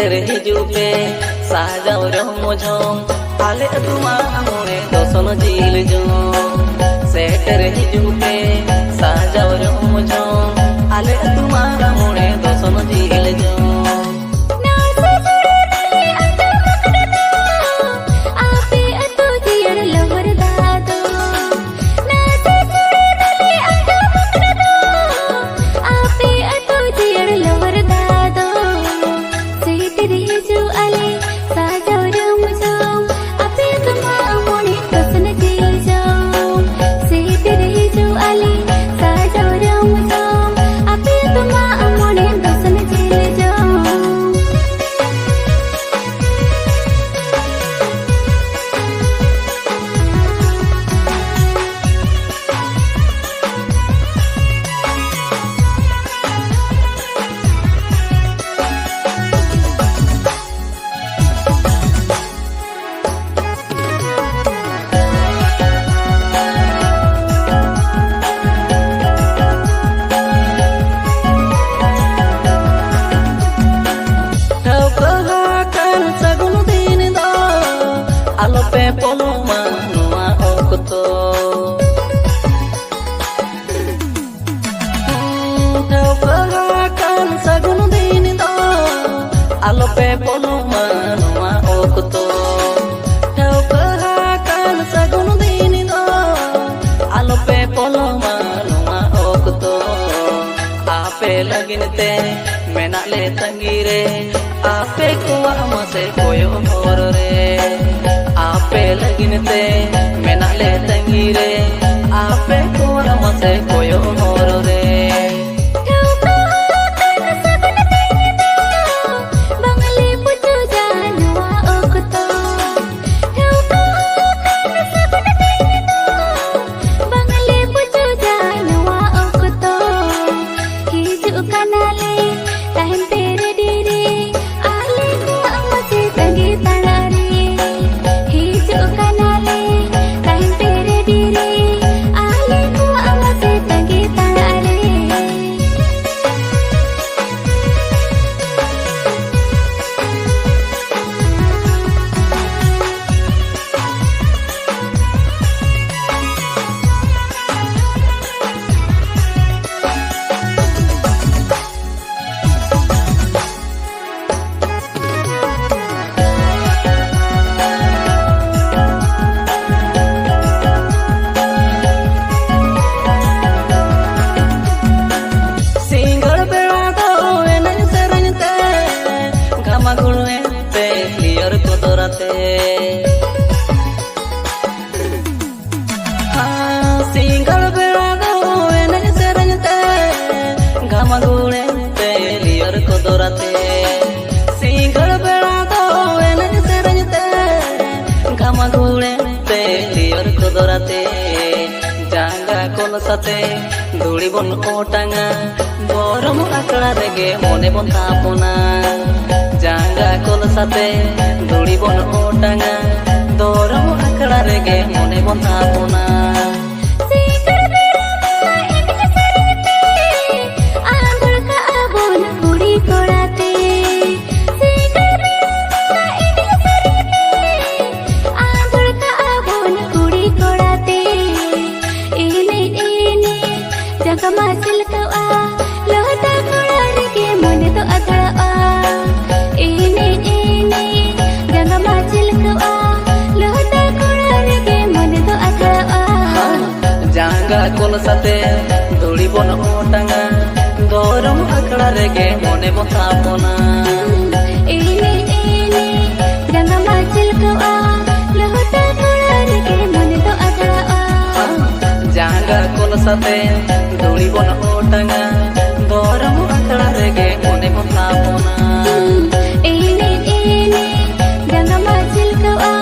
shutter हिजुपे साजाव रमोझम आले तुमा मोने दोसन जिल जो सेटर हिजुपे साजाव रमोझम आले तुमा मोने दोसन जिल जो alope poloma noa okuto kan sagun din do alope poloma noa okuto kan sagun din do alope poloma noa okuto ape laginte menale tangire ape ko amase koyo hor re ape laginte menale tangire ape ko amase koyo hor re singal bela do enaj serante gamagule te liar kodorate singal bela do enaj serante gamagule te liar kodorate janga kol sate duli bon otanga borom akla rege mone bon tapona janga kol sate duli bon otanga dorom akla rege mone bon tapona kol sate duli bon otanga dorom akla rege mone bon tapona janga macil kawa lohota kola rege mone do akla janga kol sate duli bon otanga dorom akla rege mone bon tapona janga macil kawa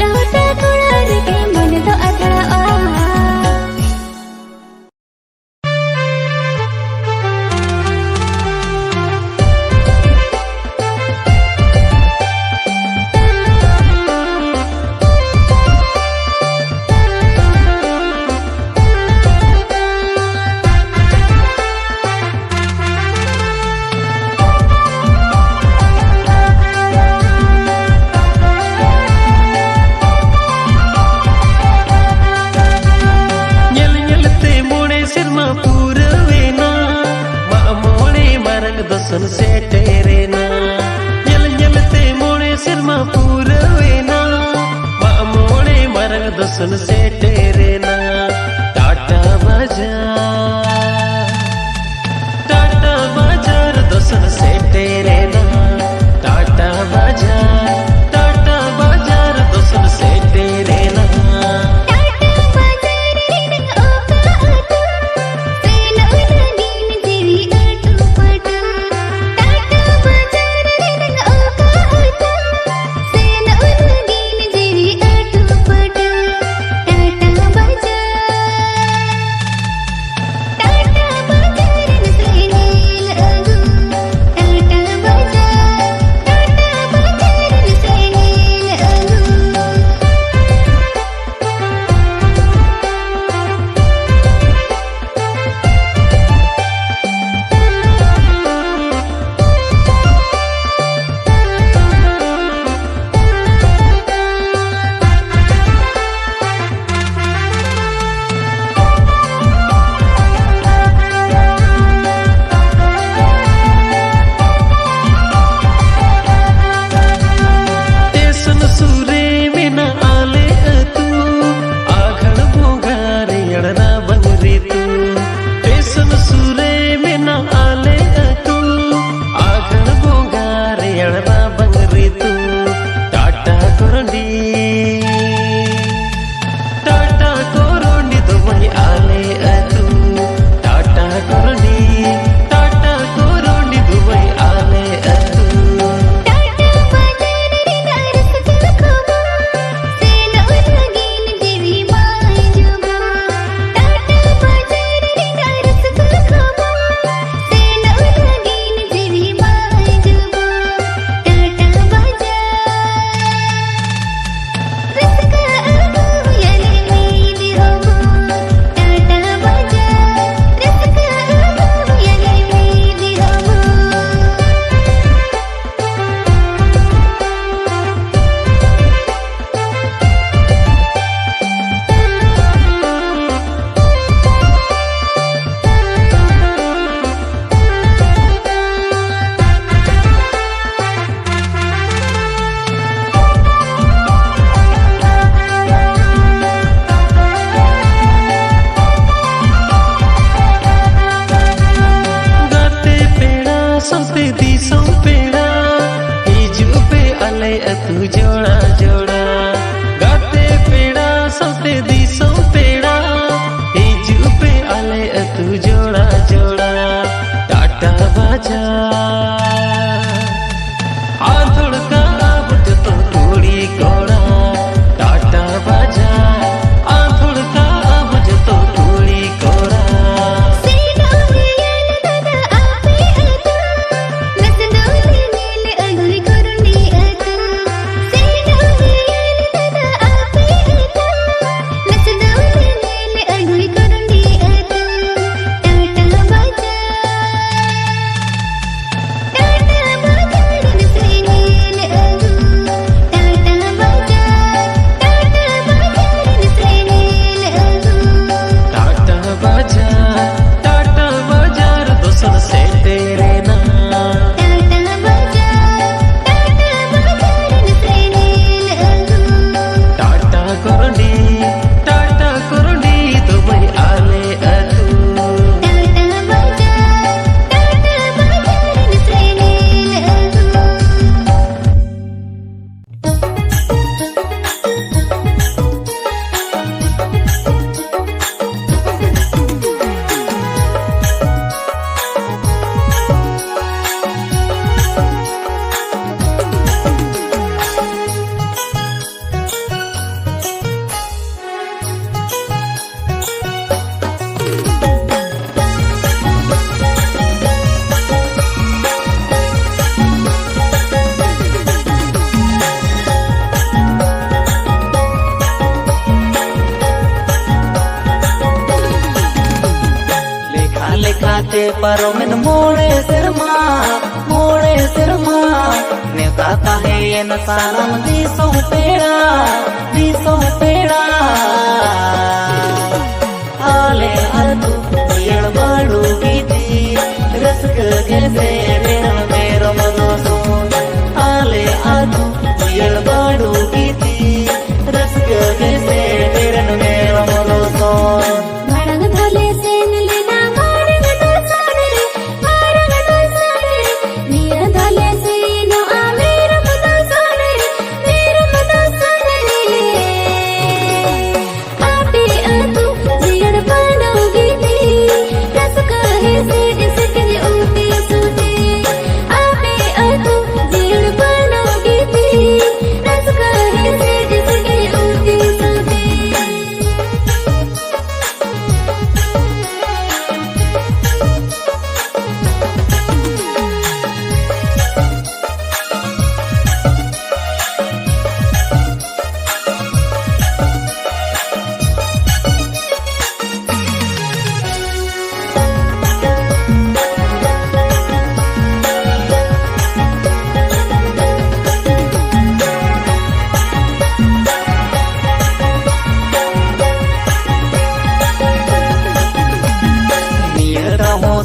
lohota kola rege mone do akla मरंग दसन से तेरे ना जल जलते मोड़े सिरमा पूरा vena मोड़े मरंग दसन से तेरे ना टाटा बाजार दसन से तेरे ना टाटा बाजार दसन से तेरे ना तू जोड़ा जोड़ा गाते पेड़ा सौते दिसो पेड़ा हिजू पे आले तू जोड़ा जोड़ा टाटा बाजार आंधड़ का बुझ तो थोड़ी कोड़ा टाटा बाजार आंधड़ का बुझ तो थोड़ी कोड़ा लेखाते परमेन मोड़े सिरमा नेता काहे न सालम दिसो पेड़ा आले हर तू येड़ बाड़ू गीती रसक कैसे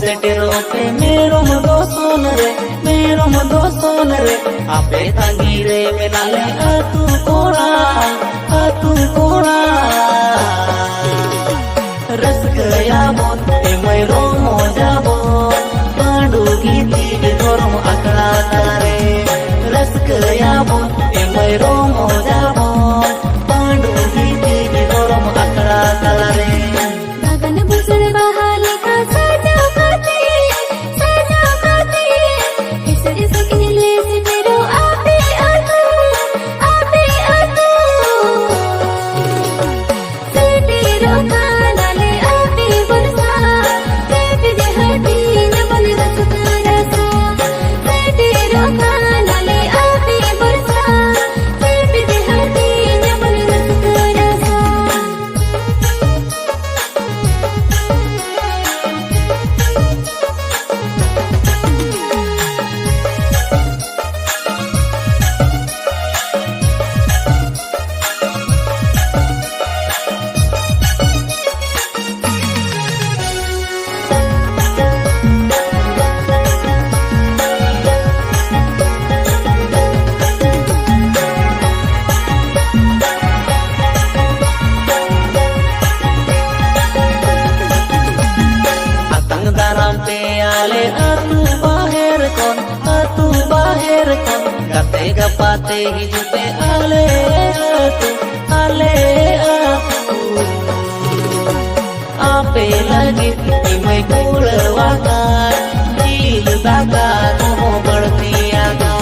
सेटेरो पे मेरोम दो सोन रे आपे तांगी रे मेनाले आतु कोड़ा रसकया बोन ए मैरो मोजाबो पांडु गीती धर्म अकड़ा तारे रसकया बोन ए मैरो मोजाबो पांडु गीती धर्म अकड़ा तारे गगन भूषण बहाली का सजाओ करते केसरी सकिले से मेरो आपे आतु सेटेरो कानाले आपे बरसा सेटे दे हटी न मन रसकरसा सेटेरो कानाले आपे बरसा सेटे दे हटी न मन रसकरसा आले आतु बाहेर kon kate gapate hijute ale atu ape lagi imai kulwakan jil daga no बढ़ती आगा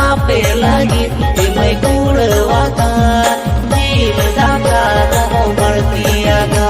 ape lagi imai kulwakan jil daga no बढ़ती आगा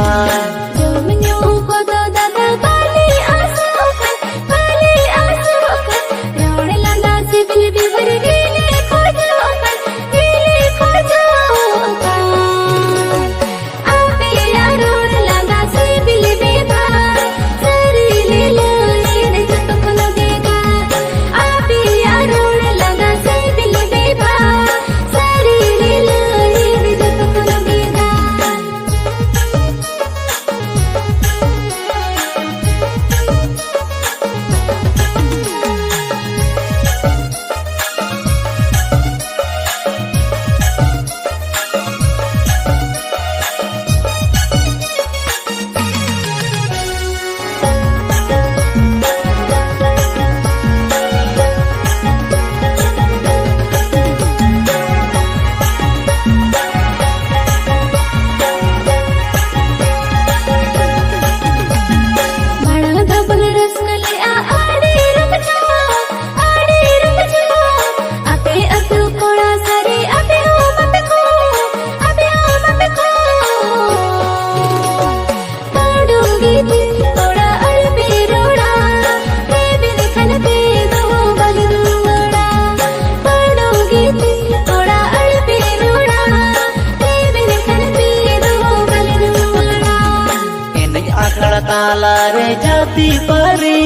ताला रे जाती परी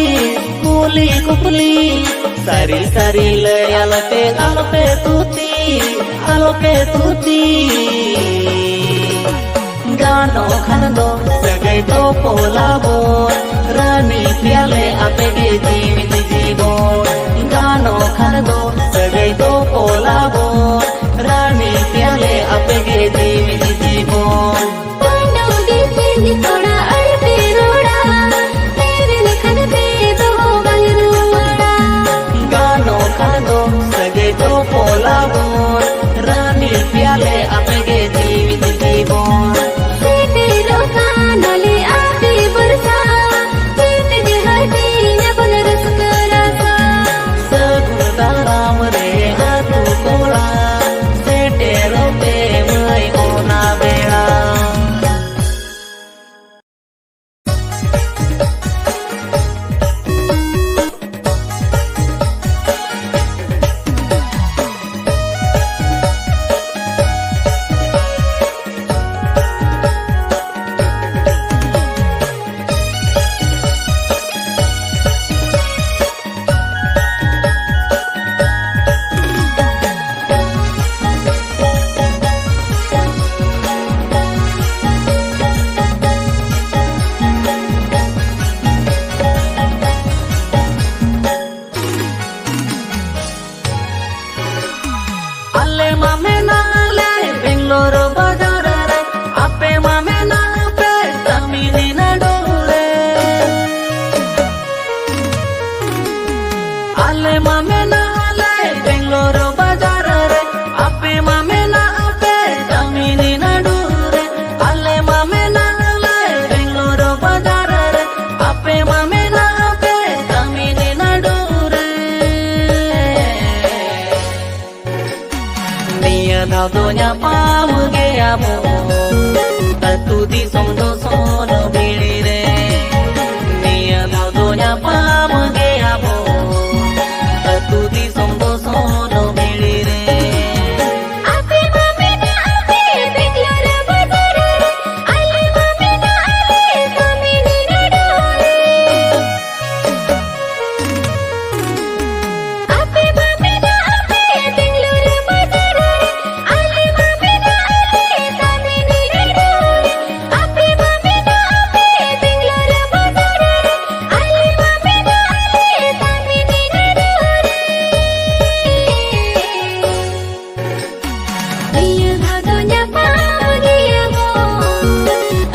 कुली कुपली सारी ले अलपे तूती गानो खन दो सगै तो पोलाबो रानी प्याले आपे गे जीवित जीवन गानो खन दो सगै तो पोलाबो रानी प्याले आपे गे जीवित जीवन सगे तो पोलाबो रानी प्याले आपे जीवित जीवन धाव दो nyapam gea bo atu disong do sono biri re nia धाव दो nyapam gea bo atu disong do sono biri re Ape mame na ape Bangalore bazar ale mame na ale Kamini na dole Ape mame na ape Bangalore bazar ale mame na ale Kamini na dole Ape mame na ape Bangalore bazar ale mame na ale Kamini na dole Iya dhado nyapam gea bo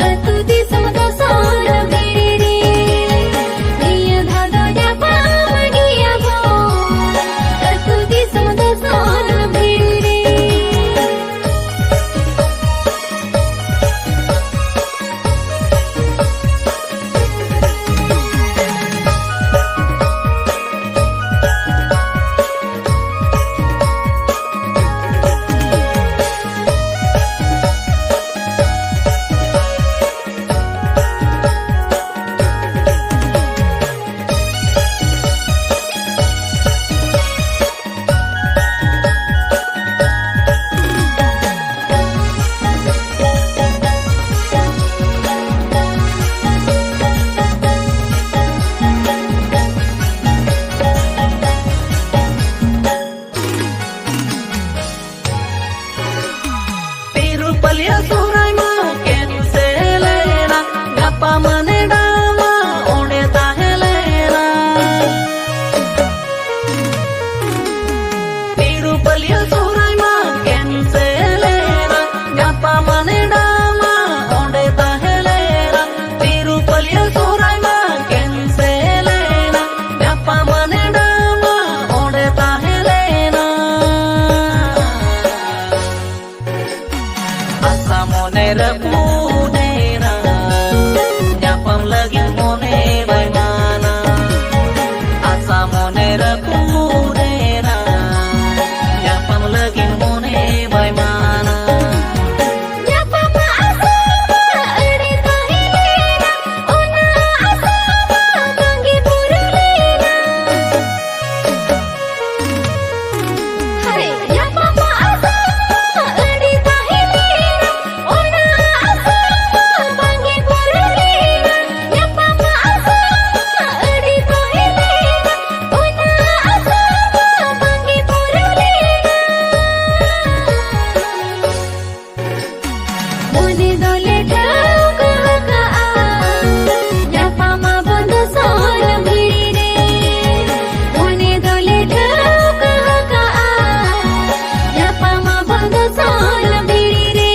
atu disong do sono biri re Iya dhado nyapam gea bo atu disong do sono biri re Tirupalya surai ma kenselera gapa mane dama ode tahelera Tirupalya surai ma kenselera gapa mane dama ode tahelera Tirupalya surai ma kenselera gapa mane dama ode tahelera Asa monera pudera nyapam lagi mone bai mana Asa monera pudera nyapam lagi mone bai mana Nyapam asama adi tahilena ona asama bangi purulena Hai nyapam asama adi tahilena ona asama bangi purulena Nyapam asama adi tahilena ona asama bangi purulena Mone dole dhau kaha nyapama bondo sono biri re Mone dole dhau kaha nyapama bondo sono biri re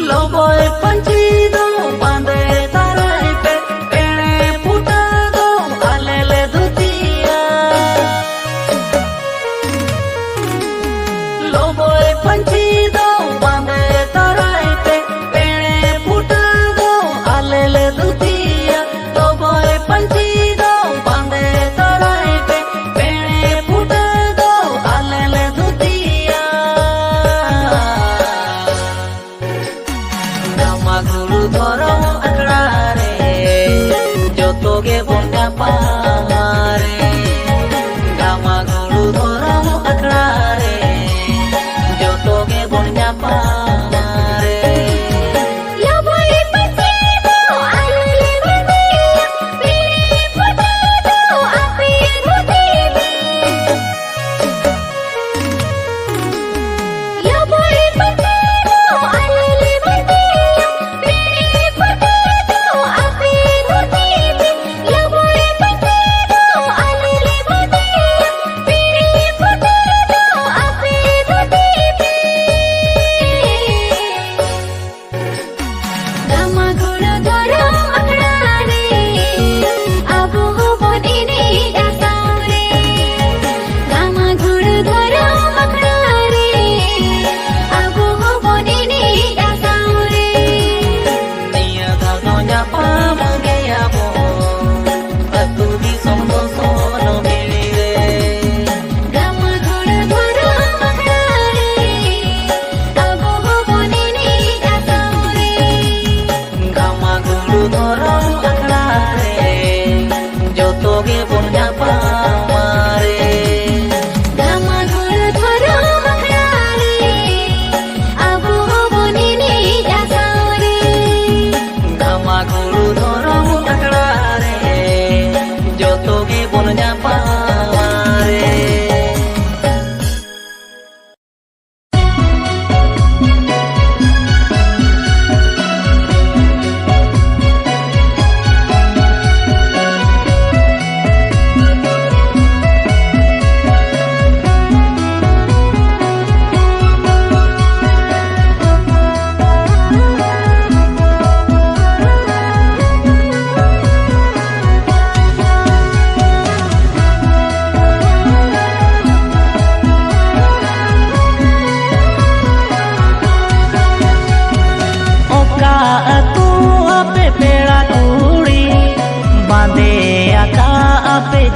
Loboy panchi do bande tarai pe pene puta do alele dutiya Loboy panchi do bande tarai pe pene puta do alele dutiya Loboy panchi do bande tarai pe pene puta do alele dutiya Nama guru dhoro akra re joto ge bonga pare Nama guru dhoro akra re joto ge bonga pare Loboy panchi do alele badiya pere puta do ape budi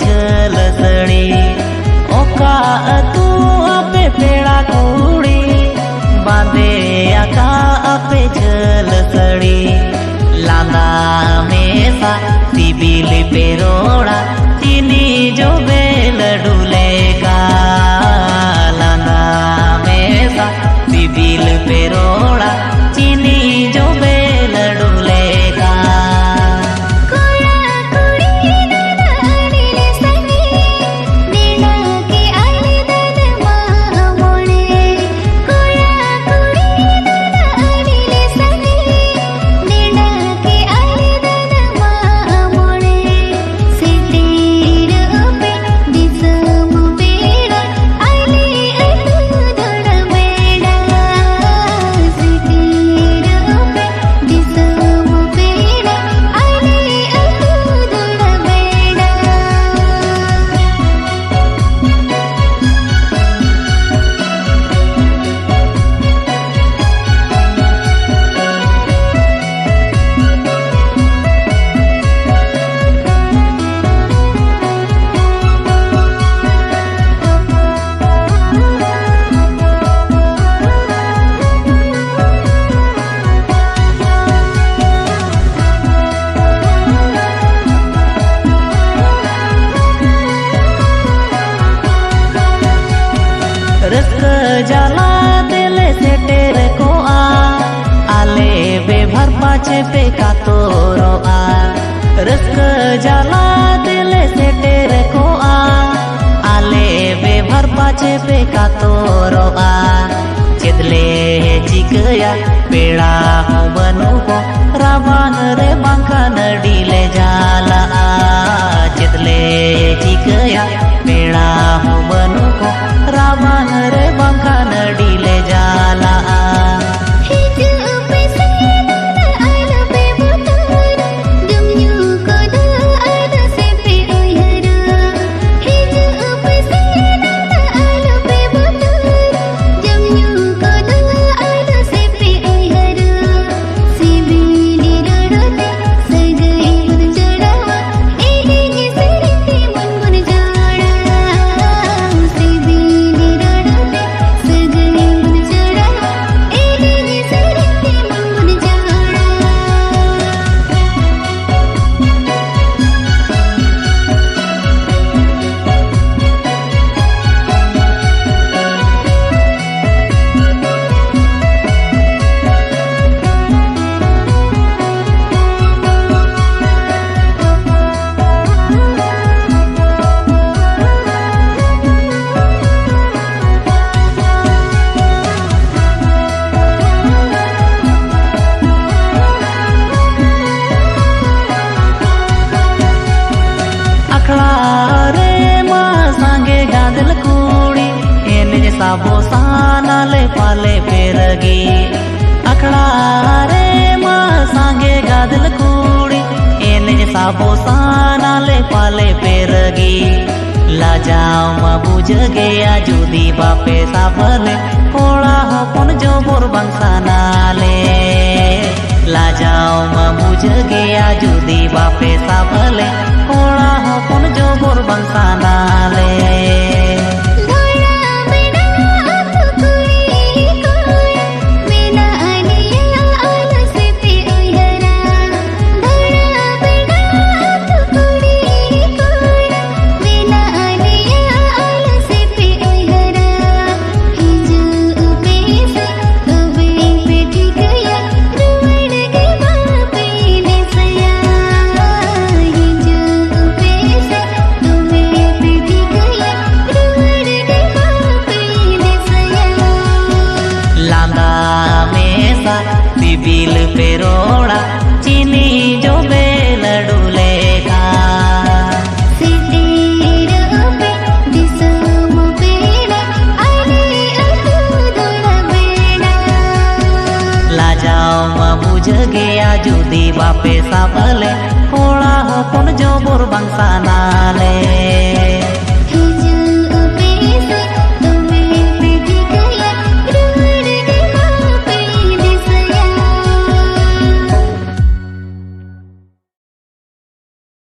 झल सड़ी ओका अतु आपे पेड़ा कुड़ी बांधे आका आपे झल सड़ी लांदा मेसा सिबिल पेरोड़ा चीनी जो बेल डुलेगा लांदा मेसा सिबिल पेरोड़ा चीनी जो बेल डुलेगा रस्क जाला दिले सेटेर को आले बेभर पाचे पे का तोरो रस्क जाला दिले सेटेर को आले बेभर पाचे पे का तोरो चिदले चिकया पेड़ा हो बनु को रावण रे बांका नडीले जाला चिदले चिकया पेड़ा हो बनु को रावण रे बांका नडीले जाला साबो सानाले पाले पेरगी अखड़ा रे माँ सांगे गादल कूड़ी एने साबो सानाले पाले पेरगी लाजाओ माँ बुझ गया जुदी बापे साबले कोड़ा हपन जो बुरबंग सानाले लाजाओ माँ बुझ गया जुदी बापे साबले कोड़ा हपन जो बुरबंग सानाले बिल पेरोड़ा चीनी जो बेल डुलेगा लाजाओ माँ बुझ गया जुदी बापे साबले कोड़ा हपन जो बुरबंग साना